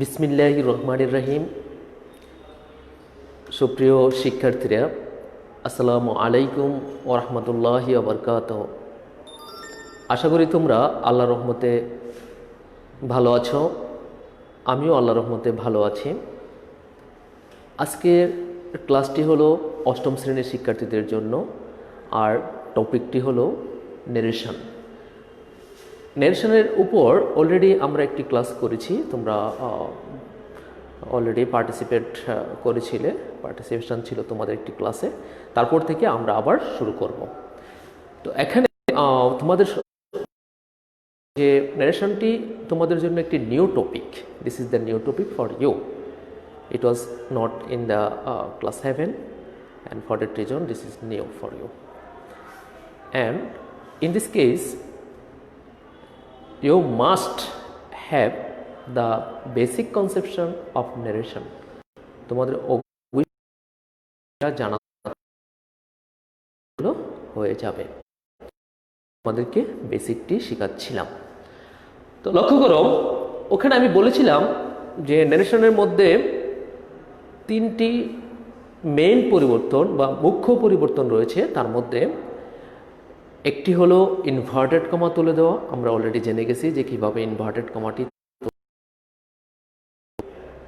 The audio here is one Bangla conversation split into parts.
বিসমিল্লাহির রহমানির রহিম। সুপ্রিয় শিক্ষার্থীরা, আসসালামু আলাইকুম ওয়া রাহমাতুল্লাহি ওয়া বারাকাতুহু। আশা করি তোমরা আল্লাহর রহমতে ভালো আছো। আমিও আল্লাহর রহমতে ভালো আছি। আজকের ক্লাসটি হলো অষ্টম শ্রেণীর শিক্ষার্থীদের জন্য, আর টপিকটি হলো নেরেশন। নেরেশনের উপর অলরেডি আমরা একটি ক্লাস করেছি, তোমরা অলরেডি করেছিলে, পার্টিসিপেশন ছিল তোমাদের একটি ক্লাসে। তারপর থেকে আমরা আবার শুরু করব। তো এখানে তোমাদের যে নেরেশনটি তোমাদের জন্য একটি new topic. This is the new topic for you. It was not in the class 7, and for that reason this is new for you. And in this case you must have the basic conception of narration. তোমাদের জানা হয়ে যাবে। তোমাদেরকে বেসিকটি শেখাচ্ছিলাম। তো লক্ষ্য করো, ওখানে আমি বলেছিলাম যে ন্যারেশনের মধ্যে তিনটি মেইন পরিবর্তন বা মুখ্য পরিবর্তন রয়েছে। তার মধ্যে একটি হলো ইনভার্টেড কমা তুলে দেওয়া। আমরা অলরেডি জেনে গেছি যে কিভাবে ইনভার্টেড কমাটি।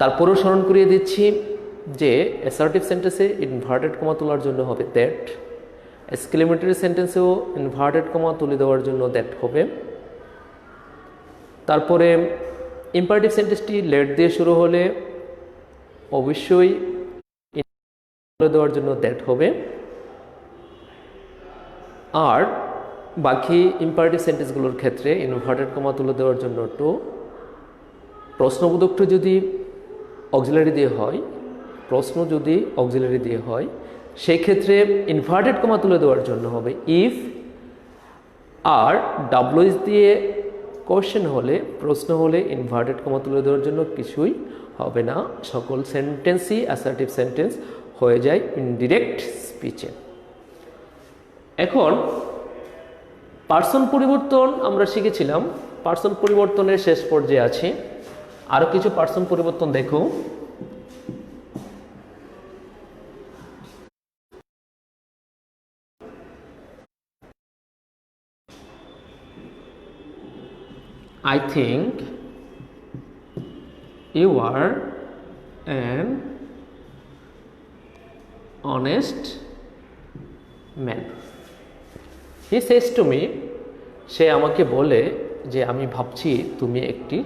তারপরেও স্মরণ করিয়ে দিচ্ছি যে অ্যাসার্টিভ সেন্টেন্সে ইনভার্টেড কমা তোলার জন্য হবে দ্যাট, এক্সক্লেমেটরি সেন্টেন্সেও ইনভার্টেড কমা তুলে দেওয়ার জন্য দ্যাট হবে। তারপরে ইম্পারেটিভ সেন্টেন্সটি লেট দিয়ে শুরু হলে অবশ্যই তুলে দেওয়ার জন্য দ্যাট হবে। আর বাকি ইম্পারেটিভ সেন্টেন্সগুলোর ক্ষেত্রে ইনভার্টেড কমা তুলে দেওয়ার জন্য টু, প্রশ্নবোধকটি যদি অক্সিলারি দিয়ে হয়, প্রশ্ন যদি অক্সিলারি দিয়ে হয় সেই ক্ষেত্রে ইনভার্টেড কমা তুলে দেওয়ার জন্য হবে ইফ। আর ডাব্লিউএস দিয়ে কোশ্চেন হলে, প্রশ্ন হলে ইনভার্টেড কমা তুলে দেওয়ার জন্য কিছুই হবে না। সকল সেন্টেন্সই অ্যাসার্টিভ সেন্টেন্স হয়ে যায় ইনডিরেক্ট স্পিচে। এখন পার্সন পরিবর্তন আমরা শিখেছিলাম। পার্সন পরিবর্তনের শেষ পর্যায়ে আছে। আরও কিছু পার্সন পরিবর্তন দেখো। I think you are an honest man. He says to me, সে আমাকে বলে যে আমি ভাবছি তুমি একটি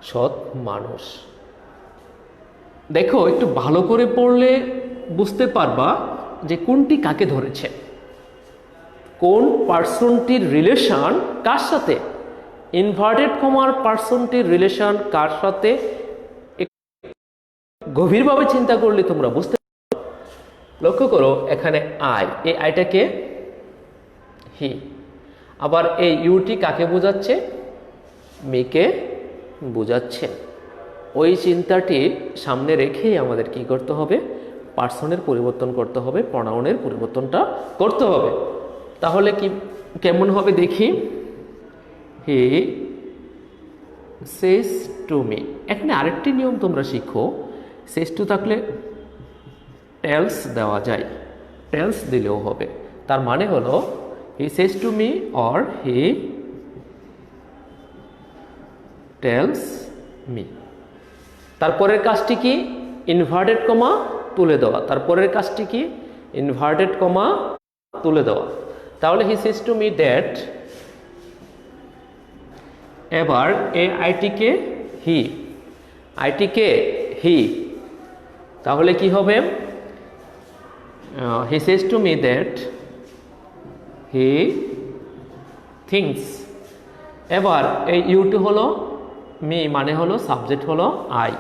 সৎ মানুষ। দেখো, একটু ভালো করে পড়লে বুঝতে পারবা যে কোনটি কাকে ধরেছে, কোন পার্সনটির রিলেশন কার সাথে। ইনভার্টেড কমার পার্সনটির রিলেশন কার সাথে গভীরভাবে চিন্তা করলে তোমরা বুঝতে। লক্ষ্য করো, এখানে আই, এই আইটাকে হি। আবার এই ইউটি কাকে বোঝাচ্ছে? মেকে বোঝাচ্ছে। ওই চিন্তাটি সামনে রেখেই আমাদের কি করতে হবে? পার্সনের পরিবর্তন করতে হবে, প্রনাউনের পরিবর্তনটা করতে হবে। তাহলে কি কেমন হবে দেখি। হি সেজ টু মি। এখানে আরেকটি নিয়ম তোমরা শিখো। সেজ টু থাকলে টেলস দেওয়া যায়, টেলস দিলেও হবে। তার মানে হলো he says to me or he tells me. তারপরের কাজটি কি? ইনভার্টেড কমা তুলে দেওয়া। তারপরের কাজটি কি? ইনভার্টেড কমা তুলে দেওয়া। তাহলে he says to me that. এবার এই আইটিকে হি, আইটিকে হি। তাহলে কি হবে? He says to me that he thinks. এবার এই ইউটি হলো মি, মানে হলো সাবজেক্ট হলো I.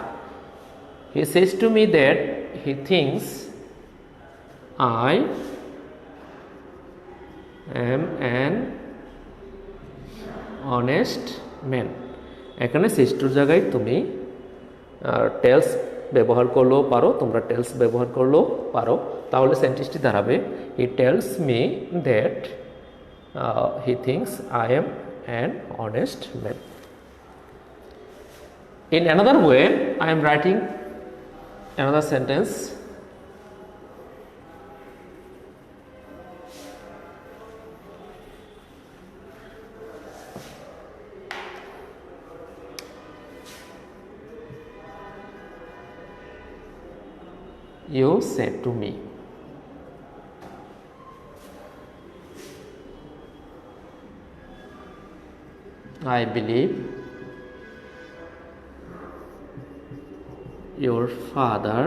He says to me that he thinks I am an honest man. এখানে সেজটুর জায়গায় তুমি টেলস ব্যবহার করলেও পারো, তোমরা টেলস ব্যবহার করলেও পারো। তাহলে সেন্টেন্সটি দাঁড়াবে হি tells me that he thinks I am an honest man. In another way, I am writing another sentence. You said to me, I believe your father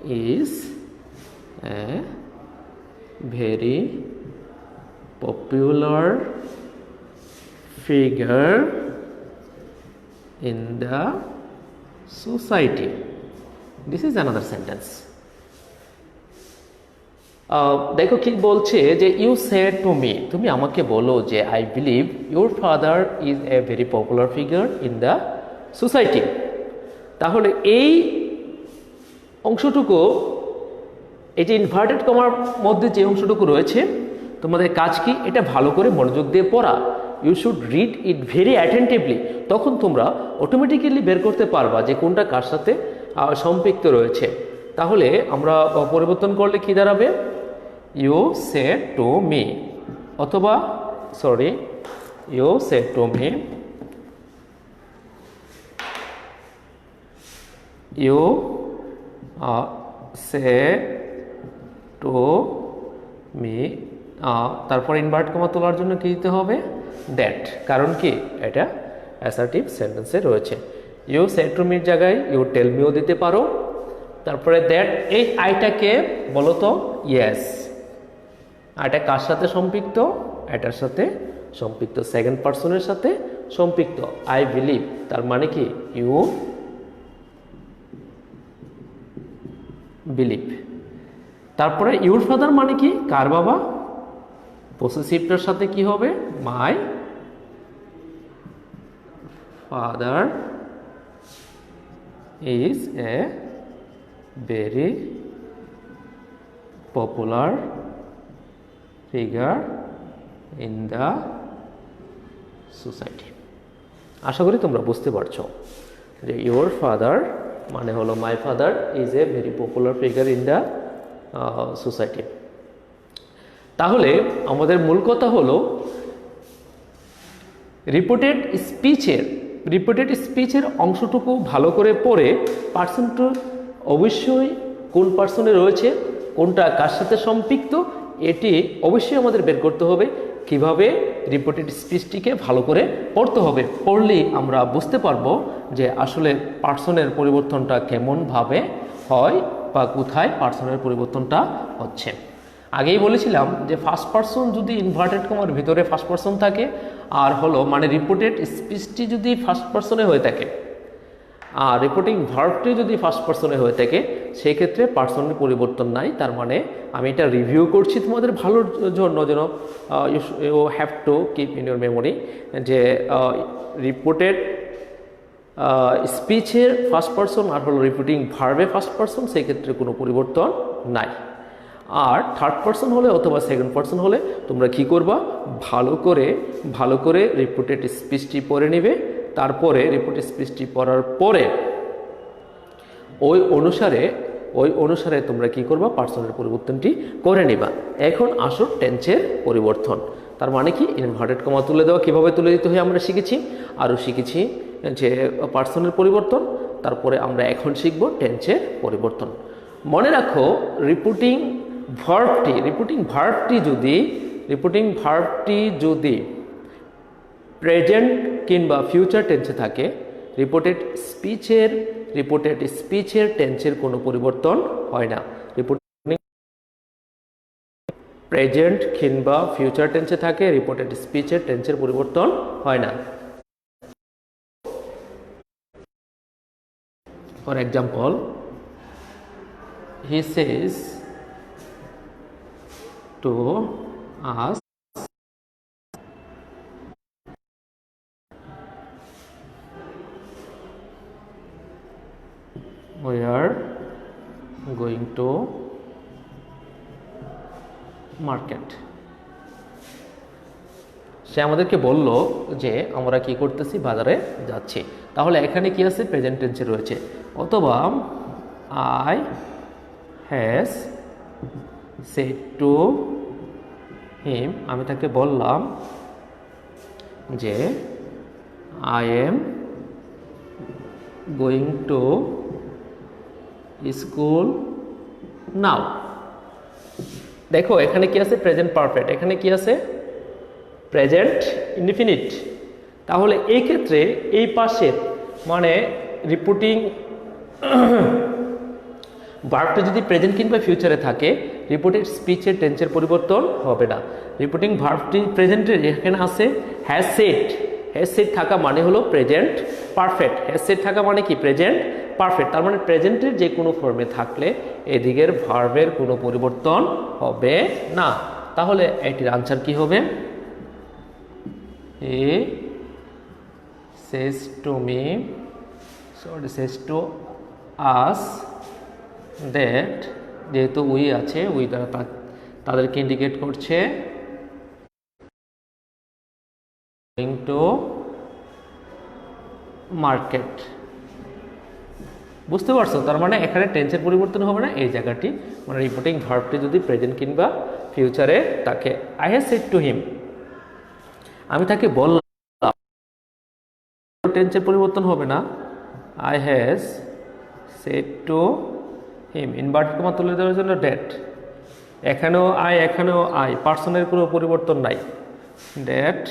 is a very popular figure in the society. This is another sentence. দেখো কি বলছে যে ইউ সেড টু মি, তুমি আমাকে বলো যে I believe your father is a very popular figure in the society. তাহলে এই অংশটুকু, এই যে ইনভার্টেড কমার মধ্যে যে অংশটুকু রয়েছে, তোমাদের কাজ কি এটা ভালো করে মনোযোগ দিয়ে পড়া। You should read it very attentively. তখন তোমরা অটোমেটিক্যালি বের করতে পারবা যে কোনটা কার সাথে সম্পৃক্ত রয়েছে। তাহলে আমরা পরিবর্তন করলে কি দাঁড়াবে, ইউ সেড টু মি, অথবা sorry you said to me, you said to me, তারপর ইনভার্ট কমা তোলার জন্য কি দিতে হবে, দ্যাট, কারণ কি এটা অ্যাসার্টিভ সেন্টেন্সে রয়েছে। ইউ সেড টু মির জায়গায় ইউ টেল মিও দিতে পারো। তারপরে দ্যাট, এই আইটাকে বলো তো ইয়েস, আইটা কার সাথে সম্পৃক্ত, এটার সাথে সম্পৃক্ত, সেকেন্ড পার্সনের সাথে সম্পৃক্ত। আই বিলিভ তার মানে কি ইউ বিলিভ। তারপরে ইউর ফাদার মানে কি কার বাবা, পসেসিভটার সাথে কি হবে, my father is a very popular figure in the society. আশা করি তোমরা বুঝতে পারছো যে ইউর ফাদার মানে হলো my father is a very popular figure in the society. তাহলে আমাদের মূল কথা হলো রিপোর্টেড স্পিচের অংশটুকু ভালো করে পড়ে পার্সনটা অবশ্যই কোন পার্সনে রয়েছে, কোনটা কার সাথে সম্পৃক্ত, এটি অবশ্যই আমাদের বের করতে হবে। কিভাবে রিপোর্টেড স্পিচটিকে ভালো করে পড়তে হবে, পড়লেই আমরা বুঝতে পারবো যে আসলে পার্সনের পরিবর্তনটা কেমনভাবে হয় বা কোথায় পার্সনের পরিবর্তনটা হচ্ছে। আগেই বলেছিলাম যে ফার্স্ট পার্সন যদি ইনভার্টেড কমার ভিতরে ফার্স্ট পার্সন থাকে, আর হলো মানে রিপোর্টেড স্পিচটি যদি ফার্স্ট পার্সনে হয়ে থাকে আর রিপোর্টিং ভার্বটি যদি ফার্স্ট পার্সনে হয়ে থাকে, সেই ক্ষেত্রে পার্সনের পরিবর্তন নাই। তার মানে আমি এটা রিভিউ করছি তোমাদের ভালোর জন্য, যেন you have to keep in your memory যে রিপোর্টেড স্পিচের ফার্স্ট পার্সন আর হলো রিপোর্টিং ভার্বে ফার্স্ট পার্সন, সেই ক্ষেত্রে কোনো পরিবর্তন নাই। আর থার্ড পার্সন হলে অথবা সেকেন্ড পার্সন হলে তোমরা কি করবা, ভালো করে রিপোর্টেড স্পিচটি পড়ে নিবে। তারপরে রিপোর্টেড স্পিচটি পড়ার পরে ওই অনুসারে তোমরা কি করবা, পার্সনের পরিবর্তনটি করে নিবা। এখন আসো টেন্সের পরিবর্তন। তার মানে কি ইনভার্টেড কমা তুলে দেওয়া কিভাবে তুলে দিতে হয় আমরা শিখেছি, আরও শিখেছি যে পার্সনের পরিবর্তন। তারপরে আমরা এখন শিখব টেন্সের পরিবর্তন। মনে রাখো রিপোর্টিং ভার্বটি যদি প্রেজেন্ট কিংবা ফিউচার টেন্সে থাকে, রিপোর্টেড স্পিচের টেন্সের কোনো পরিবর্তন হয় না। প্রেজেন্ট কিংবা ফিউচার টেন্সে থাকে, রিপোর্টেড স্পিচের টেন্সের পরিবর্তন হয় না। For example, he says to us, we are going to market. সে আমাদেরকে বলল যে আমরা কি করতেছি, বাজারে যাচ্ছি। তাহলে এখানে কি আছে, প্রেজেন্ট টেন্সে রয়েছে। অথবা I has said to him, আমি তাকে বললাম যে I am going to school নাও। দেখো এখানে কি আছে, প্রেজেন্ট পারফেক্ট, এখানে কি আছে, প্রেজেন্ট ইনডিফিনিট। তাহলে এই ক্ষেত্রে এই পাশের মানে রিপোর্টিং ভার্বটা যদি প্রেজেন্ট কিংবা ফিউচারে থাকে, রিপোর্টেড স্পিচের টেন্সের পরিবর্তন হবে না। রিপোর্টিং ভার্বটি প্রেজেন্টের এখানে আছে হ্যাজ সেড, হ্যাজ সেড থাকা মানে হলো প্রেজেন্ট পারফেক্ট। হ্যাজ সেড থাকা মানে কি, প্রেজেন্ট পারফেক্ট। তার মানে প্রেজেন্টের যে কোনো ফর্মে থাকলে এদিকের ভার্বের কোনো পরিবর্তন হবে না। তাহলে এটির আনসার কি হবে, হি says to me, sorry says to us that, যেহেতু উই আছে, উই দ্বারা তাদেরকে ইন্ডিকেট করছে, going to market। বুঝতে পারছো? তার মানে এখানে টেন্সের পরিবর্তন হবে না এই জায়গাটি, মানে রিপোর্টিং ভার্বটি যদি প্রেজেন্ট কিংবা ফিউচারে থাকে। I have said to him, আমি তাকে বললাম, টেন্সের পরিবর্তন হবে না। I has said to him, inverted comma তুলে দেওয়ার জন্য ড্যাট, এখানেও আই, পার্সনের কোনো পরিবর্তন নাই। That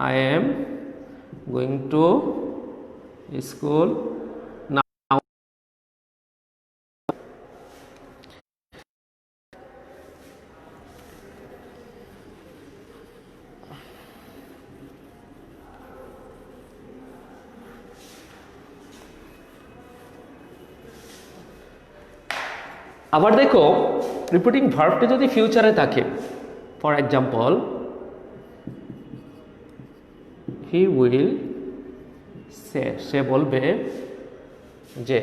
I am going to school now. আবার দেখো রিপিটিং ভার্বটি যদি ফিউচারে থাকে, for example he will say, সে বলবে যে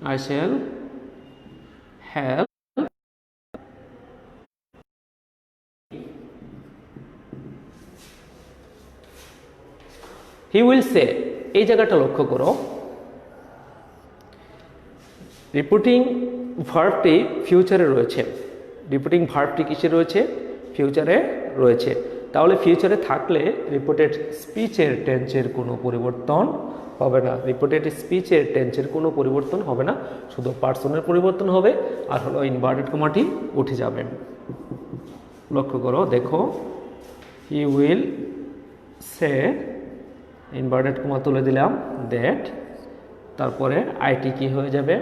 I shall have, he will say, এই জায়গাটা লক্ষ্য করো, রিপিটিং ভার্বটি ফিউচারে রয়েছে। রিপিটিং ভার্বটি কিসে রয়েছে, ফিউচারে রয়েছে। তাহলে ফিউচারে থাকলে রিপোর্টেড স্পিচের টেন্সের কোনো পরিবর্তন হবে না। রিপোর্টেড স্পিচের টেন্সের কোনো পরিবর্তন হবে না, শুধু পার্সনের পরিবর্তন হবে, আর হলো ইনভার্টেড কমাটি উঠে যাবে। লক্ষ্য করো, দেখো হি উইল সে, ইনভার্টেড কমা তুলে দিলাম, দ্যাট, তারপরে আইটি কি হয়ে যাবে,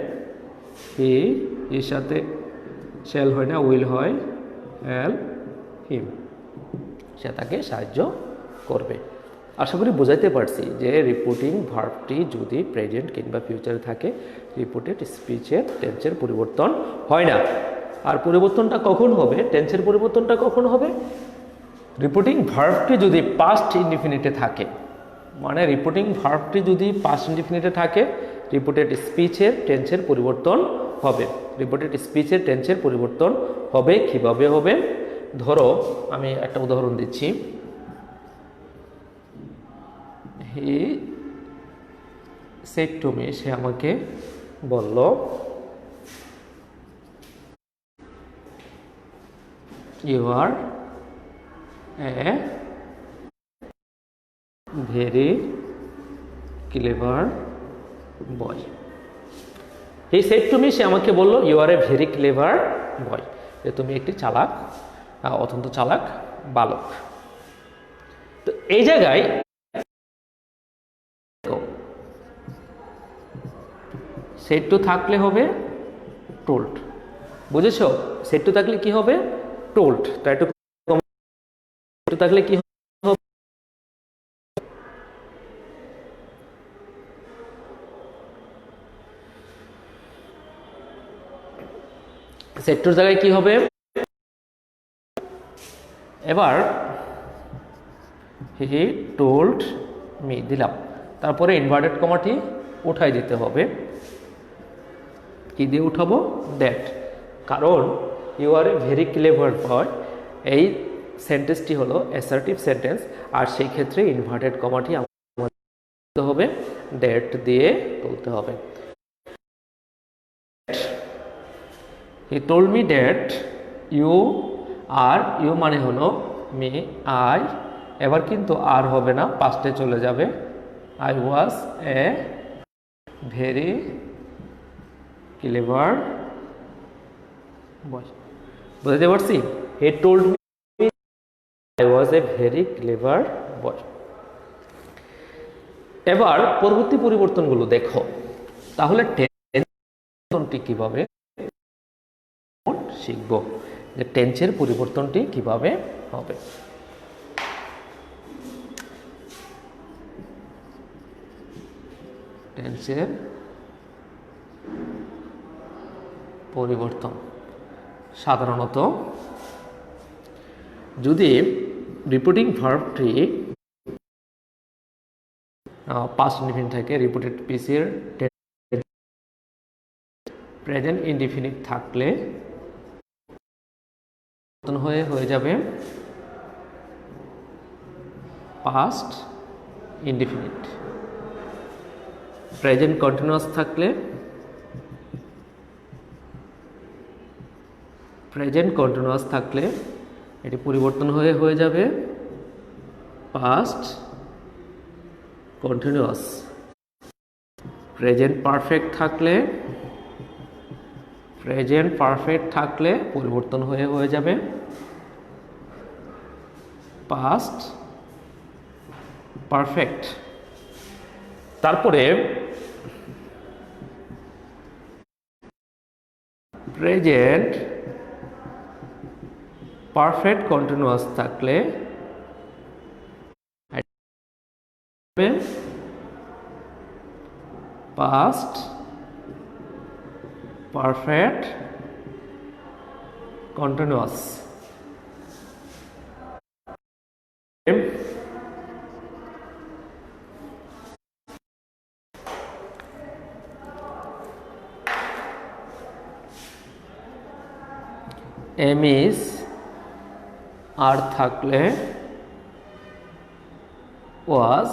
হি, এর সাথে শ্যাল হয় না, উইল হয়, হেল্প হিম, সে তাকে সাহায্য করবে। আশা করি বোঝাইতে পারছি যে রিপোর্টিং ভার্বটি যদি প্রেজেন্ট কিংবা ফিউচারে থাকে, রিপোর্টেড স্পিচের টেন্সের পরিবর্তন হয় না। আর পরিবর্তনটা কখন হবে, টেন্সের পরিবর্তনটা কখন হবে, রিপোর্টিং ভার্বটি যদি পাস্ট ইনডিফিনিটে থাকে, মানে রিপোর্টিং ভার্বটি যদি পাস্ট ইনডিফিনিটে থাকে, রিপোর্টেড স্পিচের টেন্সের পরিবর্তন হবে। রিপোর্টেড স্পিচের টেন্সের পরিবর্তন হবে, কিভাবে হবে, ধরো আমি একটা উদাহরণ দিচ্ছি, হি সেড টু মি, সে আমাকে বলল, you are a very clever boy. He said to me, সে আমাকে বলল, you are a very clever boy, যে তুমি একটি চালাক, অত্যন্ত চালাক বালক। তো এই জায়গায় সেড টু থাকলে হবে টোল্ড, বুঝেছো? সেড টু থাকলে কি হবে, টোল্ড। ট্রাই টু থাকলে কি হবে, সেড টুর জায়গায় কি হবে, এবার হি টোল্ড মি দিলাম, তারপরে ইনভার্টেড কমাটি উঠাই দিতে হবে। কি দিয়ে উঠাবো, দ্যাট, কারণ you are a very clever boy, এই সেন্টেন্সটি হলো অ্যাসার্টিভ সেন্টেন্স, আর সেই ক্ষেত্রে ইনভার্টেড কমাটি আমাদের হবে দ্যাট দিয়ে তুলতে হবে। He told me that you are, you মানে হলো মি, আই, এবার কিন্তু আর হবে না, পাস্টে চলে যাবে। I was a very clever boy, বুঝতে পারছি? He told me I was a very clever boy. এবার পরবর্তী পরিবর্তনগুলো দেখো, তাহলে টেন্সটি কিভাবে শিখবো, যে টেন্সের পরিবর্তনটি কিভাবে হবে। টেন্সের পরিবর্তন সাধারণত যদি রিপিটিং ভার্বটি পাস্ট ইনডিফিনিট থাকে, রিপিটেড পিসের প্রেজেন্ট ইনডিফিনিট থাকলে হয়ে যাবে পাস্ট ইনডিফিনিট। প্রেজেন্ট কন্টিনিউয়াস থাকলে এটি পরিবর্তন হয়ে যাবে পাস্ট কন্টিনিউয়াস। প্রেজেন্ট পারফেক্ট থাকলে পরিবর্তন হয়ে যাবে পাস্ট পারফেক্ট। তারপরে প্রেজেন্ট পারফেক্ট কন্টিনিউয়াস থাকলে past perfect continuous. Am is are থাকলে ওয়াজ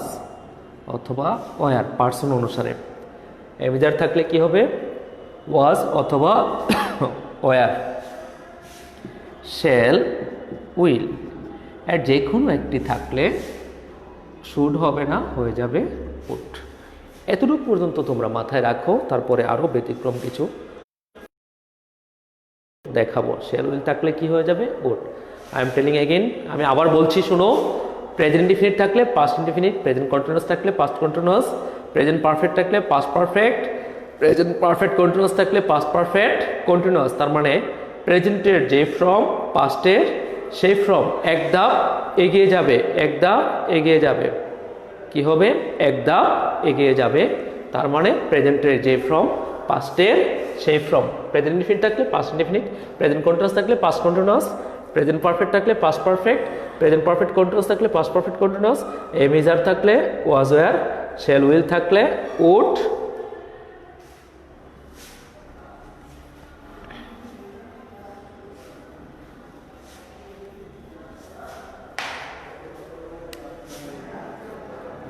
অথবা ওয়ার, পার্সন অনুসারে। এম ইজ আর থাকলে কি হবে? ওয়াজ অথবা ওয়ার। শ্যাল, উইল, এর যে কোনো একটি থাকলে শুড হবে না, হয়ে যাবে উড। এতটুকু পর্যন্ত তোমরা মাথায় রাখো, তারপরে আরও ব্যতিক্রম কিছু দেখাবো। শ্যাল উইল থাকলে কি হয়ে যাবে? Would. I am telling again, আমি আবার বলছি শোনো। প্রেজেন্ট ইনডিফিনিট থাকলে পাস্ট ইনডিফিনিট, প্রেজেন্ট কন্টিনিউয়াস থাকলে পাস্ট কন্টিনিউয়াস, প্রেজেন্ট পারফেক্ট থাকলে past perfect, present perfect continuous থাকলে পাস্ট পারফেক্ট কন্টিনিউয়াস। তার মানে প্রেজেন্টের যে ফর্ম, পাস্টের সেই ফর্ম এক ধাপ এগিয়ে যাবে, কি হবে? এক ধাপ এগিয়ে যাবে। তার মানে প্রেজেন্টের যে ফর্ম, পাস্টের সেই ফর্ম। প্রেজেন্ট ইনডিফিনিট থাকলে পাস্ট ইনডিফিনিট, প্রেজেন্ট কন্টিনিউয়াস থাকলে পাস্ট কন্টিনিউয়াস, প্রেজেন্ট পারফেক্ট থাকলে past perfect, present perfect continuous থাকলে past perfect continuous, am is are থাকলে ওয়াজ ওয়ার, শ্যাল উইল থাকলে উড,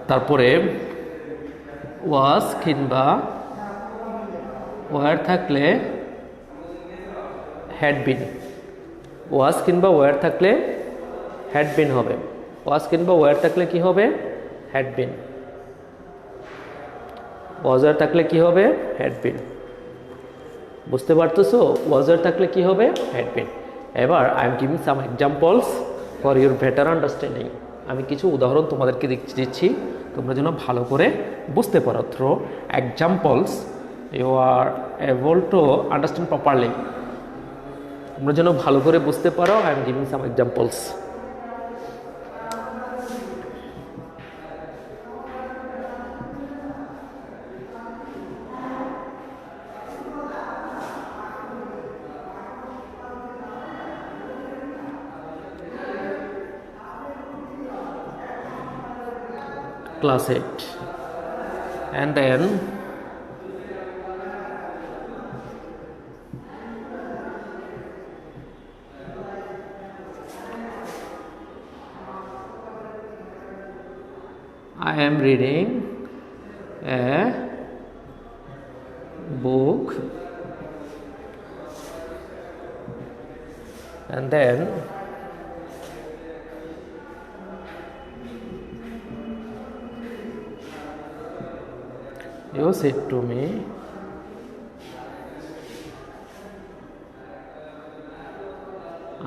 তারপরে ওয়াজ কিংবা ওয়ার থাকলে হ্যাড বিন। ওয়াজ কিংবা ওয়ার থাকলে হ্যাড বিন হবে। ওয়াজ কিংবা ওয়ার থাকলে কি হবে? হ্যাড বিন। ওয়াজার থাকলে কি হবে? Had been. বুঝতে পারতেছো? ওয়াজার থাকলে কি হবে? Had been. এবার I am giving some examples for your better understanding. আমি কিছু উদাহরণ তোমাদেরকে দিচ্ছি, তোমরা যেন ভালো করে বুঝতে পারো। Through examples you are able to understand properly. তোমরা যেন ভালো করে বুঝতে পারো। I am giving some examples. Class 8, and then I am reading a book, and then you said to me,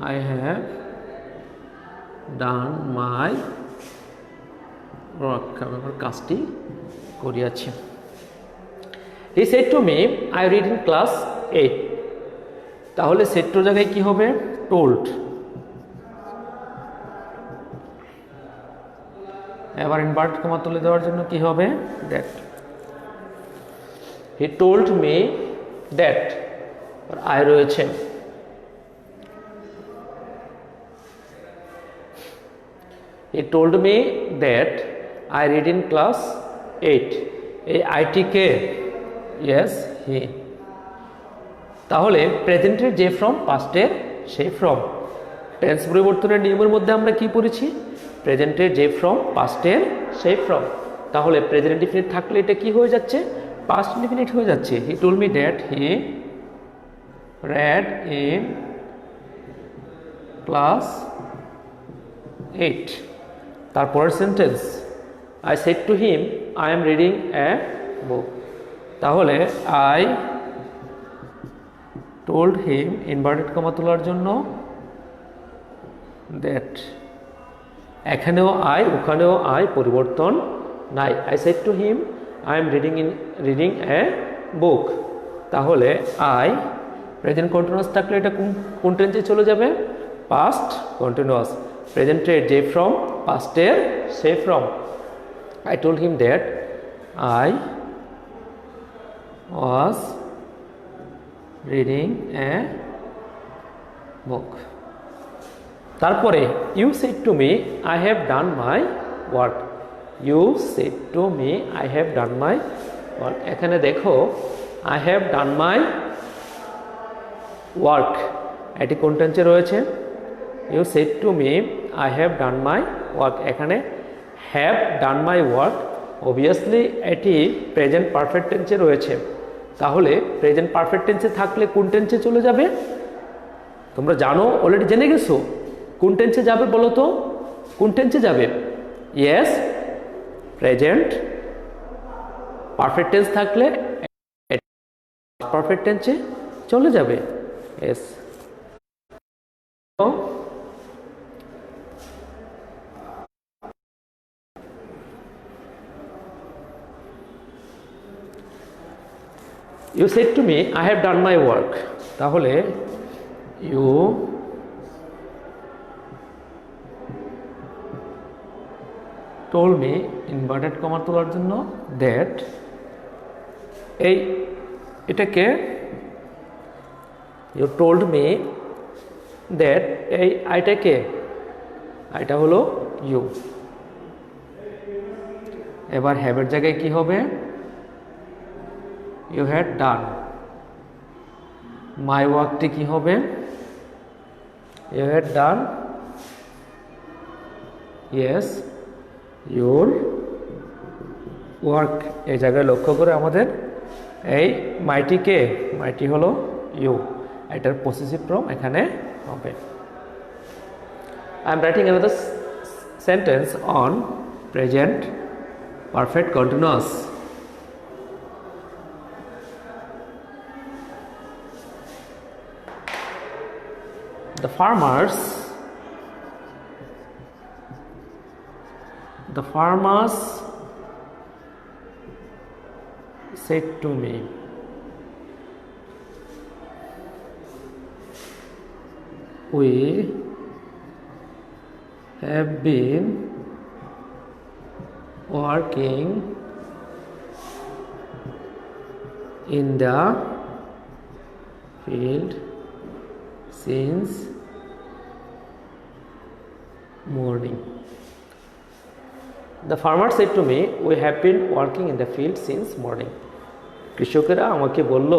I have done my work. আমি আমার কাজটি করিয়াছি। He said to me, I read in class 8. তাহলে said to জায়গায় কি হবে? told। এবার ইনভার্টেড কমা তুলে দেওয়ার জন্য কি হবে? that। He told me that, R I রয়েছে। He told me that I read in class 8. এই আইটি কে? yes he। তাহলে প্রেজেন্টের যে ফ্রম, পাস্টের সেই ফ্রম। টেন্স পরিবর্তনের নিয়মের মধ্যে আমরা কি পড়েছি? প্রেজেন্টের যে ফ্রম, পাস্টের সেই ফ্রম। তাহলে প্রেজেন্ট ইনডিফিনিট থাকলে এটা কি হয়ে যাচ্ছে? পাস্ট ইনডিফিনিট হয়ে যাচ্ছে। হি told me that he read in class 8। তারপরের sentence, I said to him, I am reading a book। তাহলে I told him, inverted comma তোলার জন্য that। এখানেও I, ওখানেও I, পরিবর্তন নাই। I said to him, I am reading a book। তাহলে I, প্রেজেন্ট কন্টিনিউয়াস থাকলে এটা কোন টেন্সে চলে যাবে? Past continuous. প্রেজেন্টের যে ফ্রম, পাস্টের সে form. I told him that I was reading a book। তারপরে you said to me, I have done my work। you said to me, I have done my work। এখানে দেখো I have done my work, এটি কোন টেন্সে রয়েছে? you said to me, I have done my work। এখানে have done my work, obviously এটি প্রেজেন্ট পারফেক্ট টেন্সে রয়েছে। তাহলে প্রেজেন্ট পারফেক্ট টেন্সে থাকলে কোন টেন্সে চলে যাবে? তোমরা জানো, অলরেডি জেনে গেছো। কোন টেন্সে যাবে বলো তো? কোন টেন্সে যাবে? ইয়েস, প্রেজেন্ট পারফেক্ট টেন্স থাকলে পারফেক্ট টেন্সে চলে যাবে। Yes. You said to me, I have done my work। তাহলে you told me, inverted comma তোলার জন্য that। এটাকে you told me that, এই আইটাকে, আইটা হলো you। এবার হ্যাভের জায়গায় কি হবে? you had done। my ওয়ার্কটি কি হবে? you had done yes your work। এই জায়গায় লক্ষ্য করে আমাদের এই মাইটিকে, মাইটি হলো you, এটার পসেসিভ ফর্ম এখানে হবে। I am writing another sentence on present perfect continuous। The farmers said to me, we have been working in the field since morning। The farmer said to me, we have been working in the field since morning। কৃষকেরা আমাকে বলল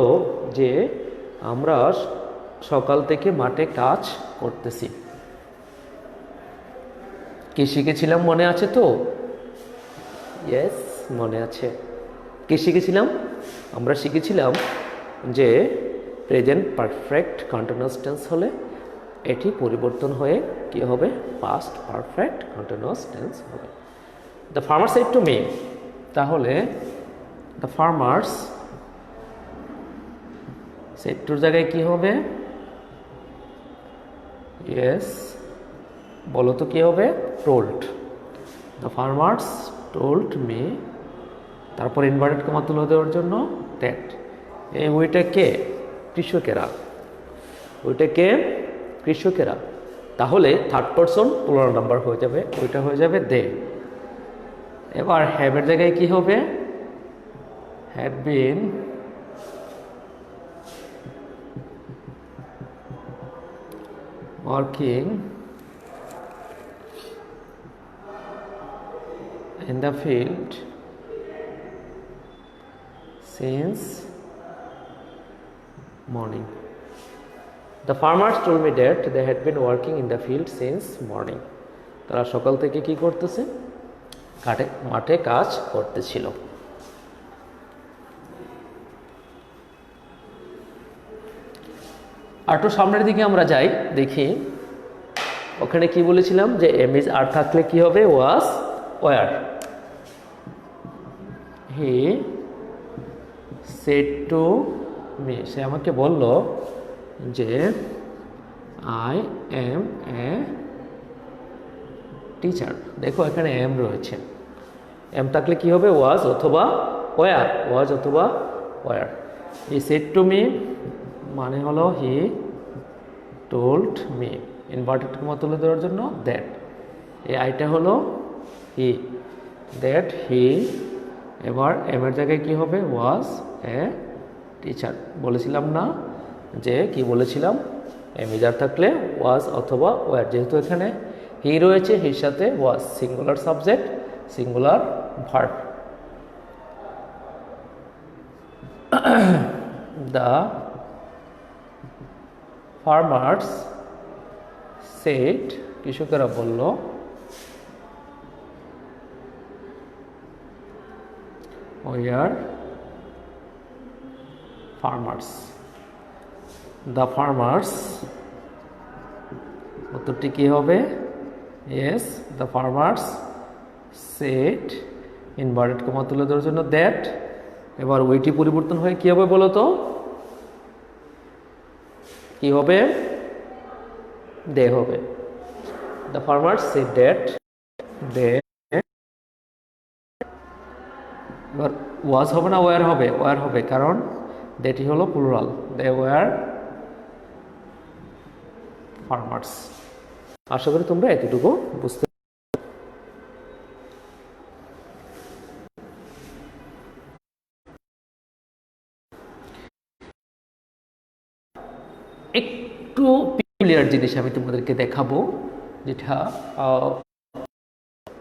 যে আমরা সকাল থেকে মাঠে কাজ করতেছি। কি শিখেছিলাম মনে আছে তো? ইয়েস, মনে আছে। কি শিখেছিলাম? আমরা শিখেছিলাম যে প্রেজেন্ট পারফেক্ট কন্টিনিউয়াস টেন্স হলে এটি পরিবর্তন হয়ে কি হবে? পাস্ট পারফেক্ট কন্টিনিউয়াস টেন্স হবে। The farmer shed to me, তাহলে দ্য ফার্মার্স সেড টুর জায়গায় কি হবে? ইয়েস, বলো তো কি হবে? Told. The farmers told me, তারপর ইনভার্টেড কমা তুলে দেওয়ার জন্য দ্যাট। এই ওইটা কে? কৃষকেরা। ওইটা কে? কৃষকেরা। তাহলে থার্ড পারসন প্লুরাল নাম্বার হয়ে যাবে, ওইটা হয়ে যাবে দে। এবার হ্যাভের জায়গায় কি হবে? Had been working in the field since morning. The farmers told me that they had been working in the field since morning. তারা সকাল থেকে কি করতেছে? মাঠে কাজ করতেছিল। আর একটু সামনের দিকে আমরা যাই, দেখি ওখানে কি বলেছিলাম যে এম ইজ আর থাকলে কি হবে? Was were. He said to me, সে আমাকে বলল যে আই এম এ টিচার। দেখো এখানে এম রয়েছে, এম থাকলে কি হবে? ওয়াজ অথবা ওয়ার, ওয়াজ অথবা were. He said to me মানে হলো he told me, inverted comma তুলে দেওয়ার জন্য দ্যাট। এই আইটা হলো হি, দ্যাট হি। এবার এম এর জায়গায় কি হবে? ওয়াজ এ টিচার। বলেছিলাম না যে কি বলেছিলাম? এম ইজার থাকলে ওয়াজ অথবা ওয়ার। যেহেতু এখানে হি রয়েছে, হির সাথে was, singular subject singular verb. The farmers said, কৃষকেরা বলল, we are farmers. The farmers, উত্তরটি কি হবে? yes, the farmers said, inverted comma তুলে দেওয়ার জন্য দ্যাট। এবার ওইটি পরিবর্তন হয়ে কি হবে বলো তো? কি হবে? দে হবে। The farmers said that they, এবার ওয়াজ হবে না ওয়ার হবে? ওয়ার হবে, কারণ দ্যাটি হলো প্লুরাল। They were farmers. আশা করি তোমরা এতটুকু বুঝতে। একটু পিকুলিয়ার জিনিস আমি তোমাদেরকে দেখাবো, যেটা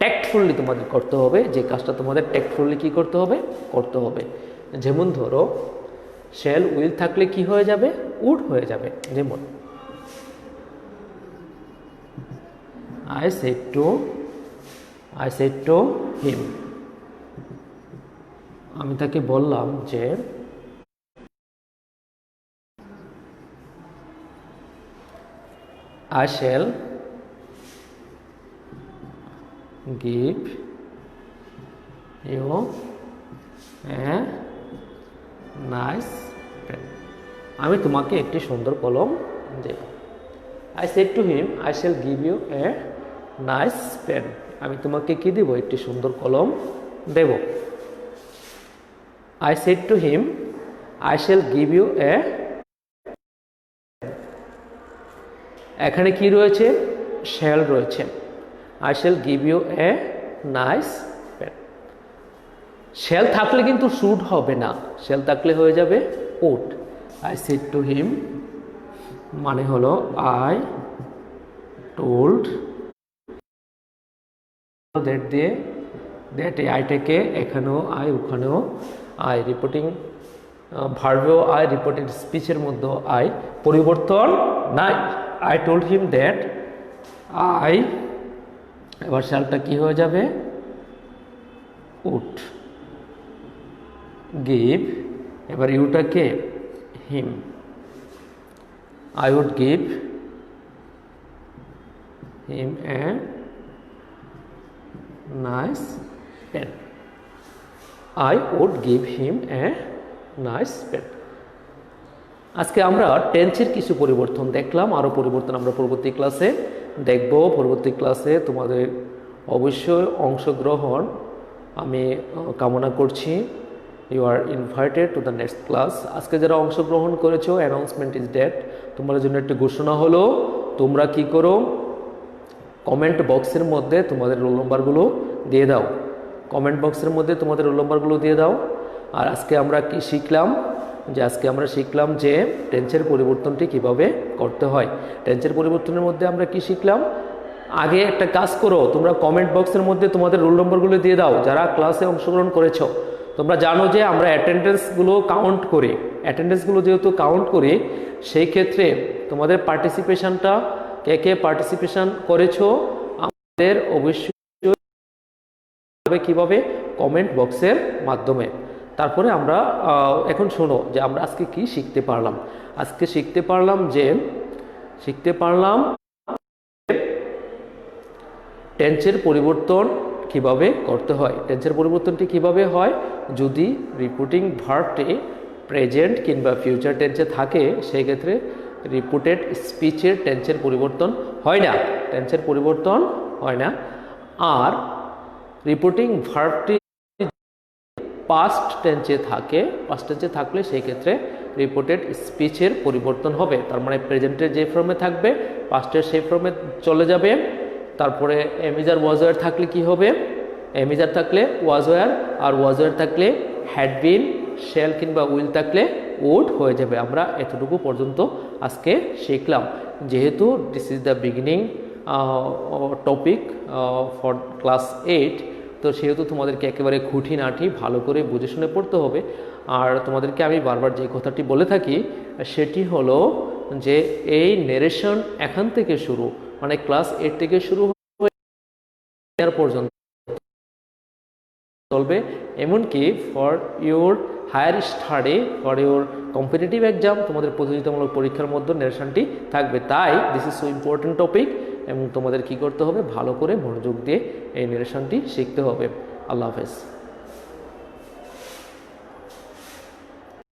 ট্যাক্টফুলি তোমাদের করতে হবে। যে কাজটা তোমাদের ট্যাক্টফুলি কি করতে হবে? করতে হবে। যেমন ধরো শ্যাল উইল থাকলে কি হয়ে যাবে? উড হয়ে যাবে। যেমন I said to him, আমি তাকে বললাম যে I shall give you a nice pen. আমি তোমাকে একটি সুন্দর কলম দেব। I said to him, I shall give you a nice pen. আমি তোমাকে কি দেব? একটি সুন্দর কলম দেব। I said to him, I shall give you a, এখানে কি রয়েছে? shall রয়েছে। I shall give you a nice pen. shall থাকলে কিন্তু should হবে না, shall থাকলে হয়ে যাবে would। I said to him মানে হলো I told that দিয়ে দ্যাট, এই আইটাকে এখানেও আই ওখানেও আই, রিপোর্টিং ভার্বেও আই, রিপোর্টিং স্পিচের মধ্যেও আই, পরিবর্তন নাই। I told him that I, এবার শ্যালটা কি হয়ে যাবে? উড গিভ, এবার ইউটাকে him, I would give him a nice pen, I would give him a nice pen. আজকে আমরা টেন্সের কিছু পরিবর্তন দেখলাম, আরও পরিবর্তন আমরা পরবর্তী ক্লাসে দেখব। পরবর্তী ক্লাসে তোমাদের অবশ্যই অংশগ্রহণ আমি কামনা করছি। You are invited to the next class. আজকে যারা অংশগ্রহণ করেছো, অ্যানাউন্সমেন্ট ইজ ডেট, তোমাদের জন্য একটি ঘোষণা হলো, তোমরা কি করো, কমেন্ট বক্সের মধ্যে তোমাদের রোল নম্বরগুলো দিয়ে দাও, কমেন্ট বক্সের মধ্যে তোমাদের রোল নম্বরগুলো দিয়ে দাও। আর আজকে আমরা কি শিখলাম, আজকে আমরা শিখলাম যে টেন্সের পরিবর্তনটি কিভাবে করতে হয়। টেন্সের পরিবর্তনের মধ্যে আমরা কি শিখলাম, আগে একটা কাজ করো, তোমরা কমেন্ট বক্সের মধ্যে তোমাদের রোল নম্বরগুলো দিয়ে দাও যারা ক্লাসে অংশগ্রহণ করেছো। তোমরা জানো যে আমরা অ্যাটেন্ডেন্সগুলো কাউন্ট করি, অ্যাটেন্ডেন্সগুলো যেহেতু কাউন্ট করি, সেই ক্ষেত্রে তোমাদের পার্টিসিপেশনটা কে কে পার্টিসিপেশন করেছো আমাদের অবশ্যই কিভাবে, কমেন্ট বক্সের মাধ্যমে। তারপরে আমরা এখন শোনো যে আমরা আজকে কি শিখতে পারলাম। আজকে শিখতে পারলাম টেন্সের পরিবর্তন কিভাবে করতে হয়। টেন্সের পরিবর্তনটি কিভাবে হয়, যদি রিপিটিং ভার্বটি প্রেজেন্ট কিংবা ফিউচার টেন্সে থাকে সেই ক্ষেত্রে রিপিটেড স্পিচের টেন্সের পরিবর্তন হয় না, টেন্সের পরিবর্তন হয় না। আর রিপিটিং ভার্বটি পাস্ট টেন্সে থাকলে সেই ক্ষেত্রে রিপিটেড স্পিচের পরিবর্তন হবে। তার মানে প্রেজেন্টের যে ফর্মে থাকবে পাস্টের সেই ফর্মে চলে যাবে। তারপরে এমিজার ওয়াজওয়ার থাকলে কি হবে, এমিজার থাকলে ওয়াজওয়ার, আর ওয়াজওয়ার থাকলে হ্যাড বিন, শেল কিংবা উইল থাকলে উড হয়ে যাবে। আমরা এতটুকু পর্যন্ত আজকে শিখলাম। যেহেতু this is the beginning topic for class 8, তো সেহেতু তোমাদেরকে একেবারে খুঁটিনাটি ভালো করে বুঝে শুনে পড়তে হবে। আর তোমাদেরকে আমি বারবার যে কথাটি বলে থাকি সেটি হলো যে এই নেরেশন এখান থেকে শুরু, মানে ক্লাস 8 থেকে শুরু হয়ে পর্যন্ত চলবে। এমনকি for your higher study, for your competitive exam, তোমাদের প্রতিযোগিতামূলক পরীক্ষার মধ্যে নেরেশনটি থাকবে। তাই this is so important topic, এবং তোমাদের কি করতে হবে, ভালো করে মনোযোগ দিয়ে এই নেরেশনটি শিখতে হবে। আল্লাহ হাফেজ।